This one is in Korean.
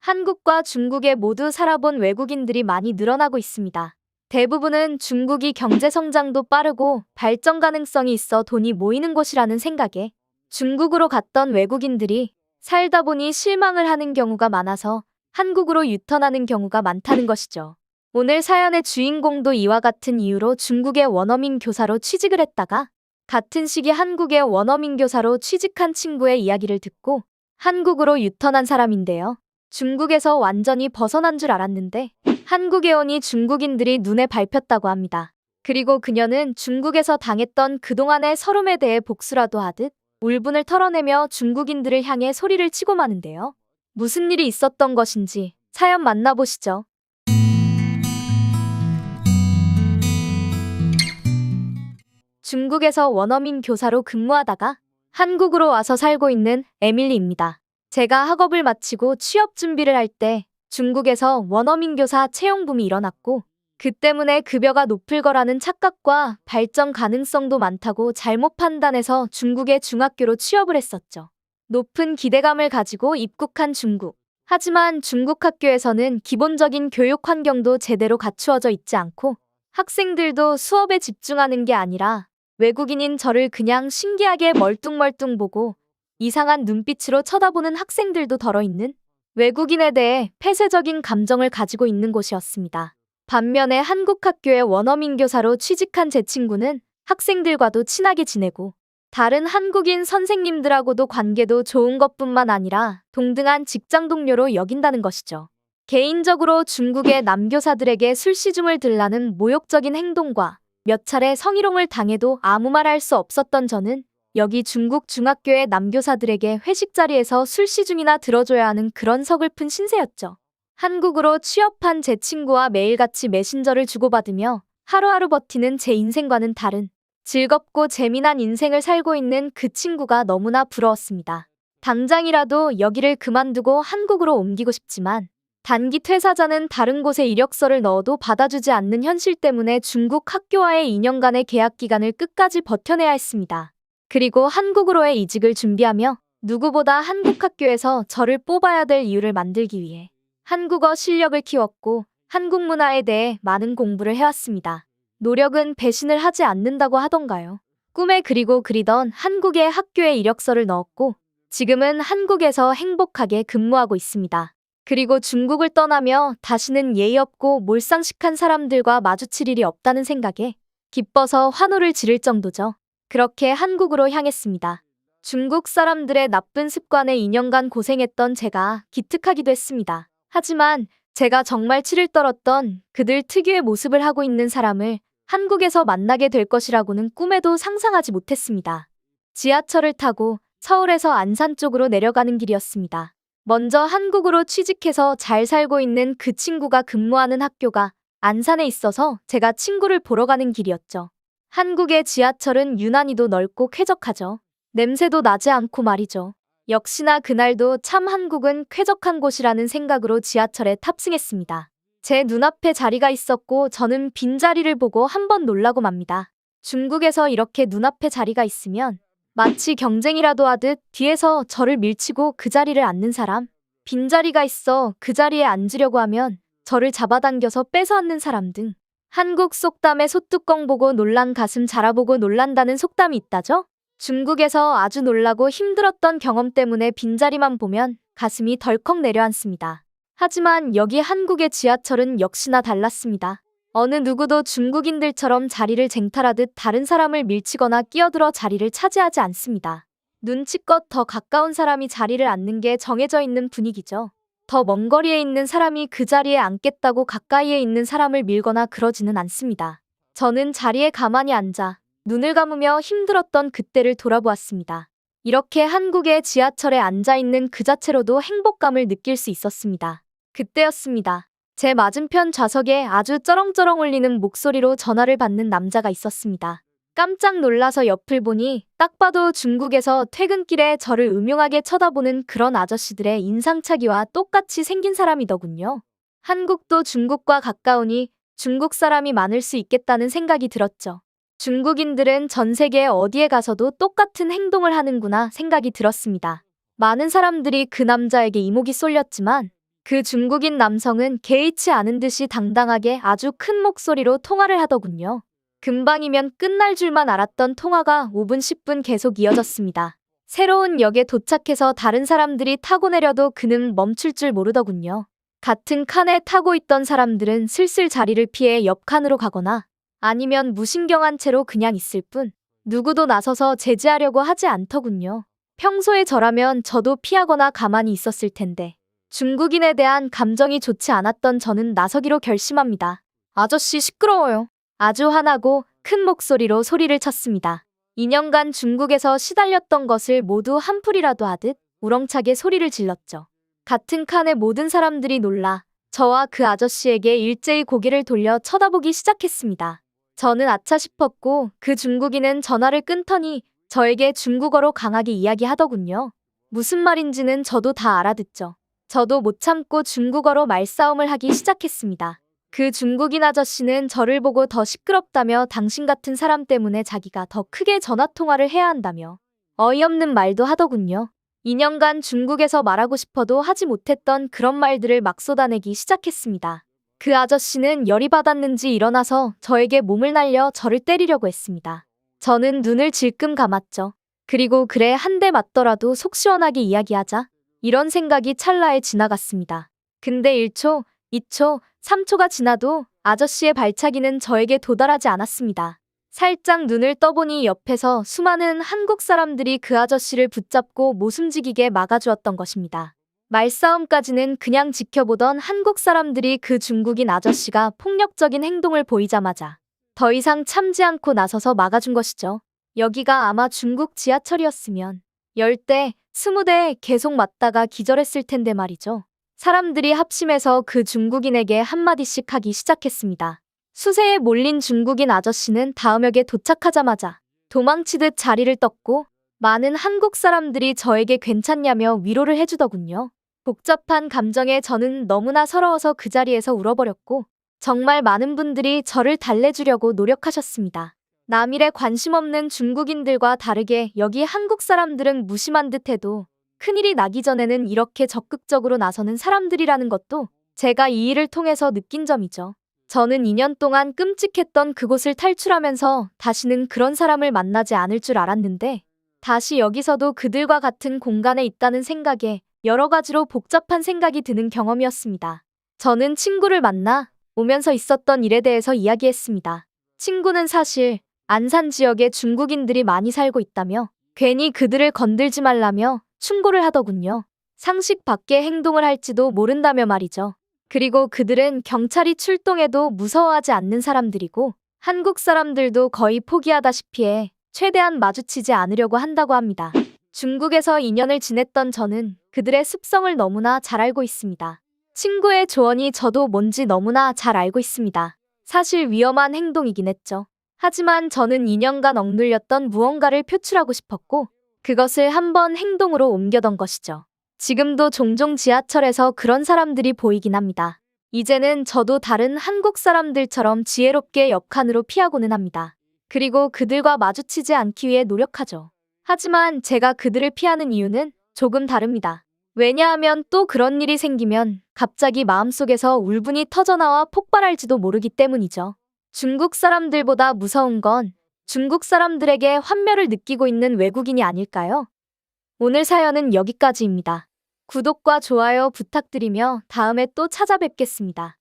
한국과 중국에 모두 살아본 외국인들이 많이 늘어나고 있습니다. 대부분은 중국이 경제 성장도 빠르고 발전 가능성이 있어 돈이 모이는 곳이라는 생각에 중국으로 갔던 외국인들이 살다 보니 실망을 하는 경우가 많아서 한국으로 유턴하는 경우가 많다는 것이죠. 오늘 사연의 주인공도 이와 같은 이유로 중국의 원어민 교사로 취직을 했다가 같은 시기 한국의 원어민 교사로 취직한 친구의 이야기를 듣고 한국으로 유턴한 사람인데요. 중국에서 완전히 벗어난 줄 알았는데 한국에 오니 중국인들이 눈에 밟혔다고 합니다. 그리고 그녀는 중국에서 당했던 그동안의 서름에 대해 복수라도 하듯 울분을 털어내며 중국인들을 향해 소리를 치고 마는데요. 무슨 일이 있었던 것인지 사연 만나보시죠. 중국에서 원어민 교사로 근무하다가 한국으로 와서 살고 있는 에밀리입니다. 제가 학업을 마치고 취업 준비를 할 때 중국에서 원어민 교사 채용붐이 일어났고 그 때문에 급여가 높을 거라는 착각과 발전 가능성도 많다고 잘못 판단해서 중국의 중학교로 취업을 했었죠. 높은 기대감을 가지고 입국한 중국. 하지만 중국 학교에서는 기본적인 교육 환경도 제대로 갖추어져 있지 않고 학생들도 수업에 집중하는 게 아니라 외국인인 저를 그냥 신기하게 멀뚱멀뚱 보고 이상한 눈빛으로 쳐다보는 학생들도 덜어 있는 외국인에 대해 폐쇄적인 감정을 가지고 있는 곳이었습니다. 반면에 한국 학교의 원어민 교사로 취직한 제 친구는 학생들과도 친하게 지내고 다른 한국인 선생님들하고도 관계도 좋은 것뿐만 아니라 동등한 직장 동료로 여긴다는 것이죠. 개인적으로 중국의 남교사들에게 술시중을 들라는 모욕적인 행동과 몇 차례 성희롱을 당해도 아무 말 할 수 없었던 저는 여기 중국 중학교의 남교사들에게 회식 자리에서 술시중이나 들어줘야 하는 그런 서글픈 신세였죠. 한국으로 취업한 제 친구와 매일같이 메신저를 주고받으며 하루하루 버티는 제 인생과는 다른 즐겁고 재미난 인생을 살고 있는 그 친구가 너무나 부러웠습니다. 당장이라도 여기를 그만두고 한국으로 옮기고 싶지만 단기 퇴사자는 다른 곳에 이력서를 넣어도 받아주지 않는 현실 때문에 중국 학교와의 2년간의 계약 기간을 끝까지 버텨내야 했습니다. 그리고 한국으로의 이직을 준비하며 누구보다 한국 학교에서 저를 뽑아야 될 이유를 만들기 위해 한국어 실력을 키웠고 한국 문화에 대해 많은 공부를 해왔습니다. 노력은 배신을 하지 않는다고 하던가요. 꿈에 그리고 그리던 한국의 학교에 이력서를 넣었고 지금은 한국에서 행복하게 근무하고 있습니다. 그리고 중국을 떠나며 다시는 예의 없고 몰상식한 사람들과 마주칠 일이 없다는 생각에 기뻐서 환호를 지를 정도죠. 그렇게 한국으로 향했습니다. 중국 사람들의 나쁜 습관에 2년간 고생했던 제가 기특하기도 했습니다. 하지만 제가 정말 치를 떨었던 그들 특유의 모습을 하고 있는 사람을 한국에서 만나게 될 것이라고는 꿈에도 상상하지 못했습니다. 지하철을 타고 서울에서 안산 쪽으로 내려가는 길이었습니다. 먼저 한국으로 취직해서 잘 살고 있는 그 친구가 근무하는 학교가 안산에 있어서 제가 친구를 보러 가는 길이었죠. 한국의 지하철은 유난히도 넓고 쾌적하죠. 냄새도 나지 않고 말이죠. 역시나 그날도 참 한국은 쾌적한 곳이라는 생각으로 지하철에 탑승했습니다. 제 눈앞에 자리가 있었고 저는 빈자리를 보고 한번 놀라고 맙니다. 중국에서 이렇게 눈앞에 자리가 있으면 마치 경쟁이라도 하듯 뒤에서 저를 밀치고 그 자리를 앉는 사람, 빈자리가 있어 그 자리에 앉으려고 하면 저를 잡아당겨서 뺏어 앉는 사람 등 한국 속담에 소뚜껑 보고 놀란 가슴 자라보고 놀란다는 속담이 있다죠? 중국에서 아주 놀라고 힘들었던 경험 때문에 빈자리만 보면 가슴이 덜컥 내려앉습니다. 하지만 여기 한국의 지하철은 역시나 달랐습니다. 어느 누구도 중국인들처럼 자리를 쟁탈하듯 다른 사람을 밀치거나 끼어들어 자리를 차지하지 않습니다. 눈치껏 더 가까운 사람이 자리를 앉는 게 정해져 있는 분위기죠. 더 먼 거리에 있는 사람이 그 자리에 앉겠다고 가까이에 있는 사람을 밀거나 그러지는 않습니다. 저는 자리에 가만히 앉아 눈을 감으며 힘들었던 그때를 돌아보았습니다. 이렇게 한국의 지하철에 앉아있는 그 자체로도 행복감을 느낄 수 있었습니다. 그때였습니다. 제 맞은편 좌석에 아주 쩌렁쩌렁 울리는 목소리로 전화를 받는 남자가 있었습니다. 깜짝 놀라서 옆을 보니 딱 봐도 중국에서 퇴근길에 저를 음흉하게 쳐다보는 그런 아저씨들의 인상착의와 똑같이 생긴 사람이더군요. 한국도 중국과 가까우니 중국 사람이 많을 수 있겠다는 생각이 들었죠. 중국인들은 전 세계 어디에 가서도 똑같은 행동을 하는구나 생각이 들었습니다. 많은 사람들이 그 남자에게 이목이 쏠렸지만 그 중국인 남성은 개의치 않은 듯이 당당하게 아주 큰 목소리로 통화를 하더군요. 금방이면 끝날 줄만 알았던 통화가 5분, 10분 계속 이어졌습니다. 새로운 역에 도착해서 다른 사람들이 타고 내려도 그는 멈출 줄 모르더군요. 같은 칸에 타고 있던 사람들은 슬슬 자리를 피해 옆 칸으로 가거나 아니면 무신경한 채로 그냥 있을 뿐 누구도 나서서 제지하려고 하지 않더군요. 평소에 저라면 저도 피하거나 가만히 있었을 텐데 중국인에 대한 감정이 좋지 않았던 저는 나서기로 결심합니다. 아저씨 시끄러워요. 아주 화나고 큰 목소리로 소리를 쳤습니다. 2년간 중국에서 시달렸던 것을 모두 한풀이라도 하듯 우렁차게 소리를 질렀죠. 같은 칸의 모든 사람들이 놀라 저와 그 아저씨에게 일제히 고개를 돌려 쳐다보기 시작했습니다. 저는 아차 싶었고 그 중국인은 전화를 끊더니 저에게 중국어로 강하게 이야기하더군요. 무슨 말인지는 저도 다 알아듣죠. 저도 못 참고 중국어로 말싸움을 하기 시작했습니다. 그 중국인 아저씨는 저를 보고 더 시끄럽다며 당신 같은 사람 때문에 자기가 더 크게 전화통화를 해야 한다며 어이없는 말도 하더군요. 2년간 중국에서 말하고 싶어도 하지 못했던 그런 말들을 막 쏟아내기 시작했습니다. 그 아저씨는 열이 받았는지 일어나서 저에게 몸을 날려 저를 때리려고 했습니다. 저는 눈을 질끔 감았죠. 그리고 그래 한 대 맞더라도 속 시원하게 이야기하자. 이런 생각이 찰나에 지나갔습니다. 근데 1초, 2초, 3초가 지나도 아저씨의 발차기는 저에게 도달하지 않았습니다. 살짝 눈을 떠보니 옆에서 수많은 한국 사람들이 그 아저씨를 붙잡고 못 움직이게 막아주었던 것입니다. 말싸움까지는 그냥 지켜보던 한국 사람들이 그 중국인 아저씨가 폭력적인 행동을 보이자마자 더 이상 참지 않고 나서서 막아준 것이죠. 여기가 아마 중국 지하철이었으면 10대, 20대 계속 맞다가 기절했을 텐데 말이죠. 사람들이 합심해서 그 중국인에게 한마디씩 하기 시작했습니다. 수세에 몰린 중국인 아저씨는 다음 역에 도착하자마자 도망치듯 자리를 떴고 많은 한국 사람들이 저에게 괜찮냐며 위로를 해주더군요. 복잡한 감정에 저는 너무나 서러워서 그 자리에서 울어버렸고 정말 많은 분들이 저를 달래주려고 노력하셨습니다. 남일에 관심 없는 중국인들과 다르게 여기 한국 사람들은 무심한 듯해도 큰일이 나기 전에는 이렇게 적극적으로 나서는 사람들이라는 것도 제가 이 일을 통해서 느낀 점이죠. 저는 2년 동안 끔찍했던 그곳을 탈출하면서 다시는 그런 사람을 만나지 않을 줄 알았는데 다시 여기서도 그들과 같은 공간에 있다는 생각에 여러 가지로 복잡한 생각이 드는 경험이었습니다. 저는 친구를 만나 오면서 있었던 일에 대해서 이야기했습니다. 친구는 사실 안산 지역에 중국인들이 많이 살고 있다며 괜히 그들을 건들지 말라며 충고를 하더군요. 상식 밖의 행동을 할지도 모른다며 말이죠. 그리고 그들은 경찰이 출동해도 무서워하지 않는 사람들이고 한국 사람들도 거의 포기하다시피 해 최대한 마주치지 않으려고 한다고 합니다. 중국에서 2년을 지냈던 저는 그들의 습성을 너무나 잘 알고 있습니다. 친구의 조언이 저도 뭔지 너무나 잘 알고 있습니다. 사실 위험한 행동이긴 했죠. 하지만 저는 2년간 억눌렸던 무언가를 표출하고 싶었고 그것을 한번 행동으로 옮겨던 것이죠. 지금도 종종 지하철에서 그런 사람들이 보이긴 합니다. 이제는 저도 다른 한국 사람들처럼 지혜롭게 옆칸으로 피하고는 합니다. 그리고 그들과 마주치지 않기 위해 노력하죠. 하지만 제가 그들을 피하는 이유는 조금 다릅니다. 왜냐하면 또 그런 일이 생기면 갑자기 마음속에서 울분이 터져나와 폭발할지도 모르기 때문이죠. 중국 사람들보다 무서운 건 중국 사람들에게 환멸을 느끼고 있는 외국인이 아닐까요? 오늘 사연은 여기까지입니다. 구독과 좋아요 부탁드리며 다음에 또 찾아뵙겠습니다.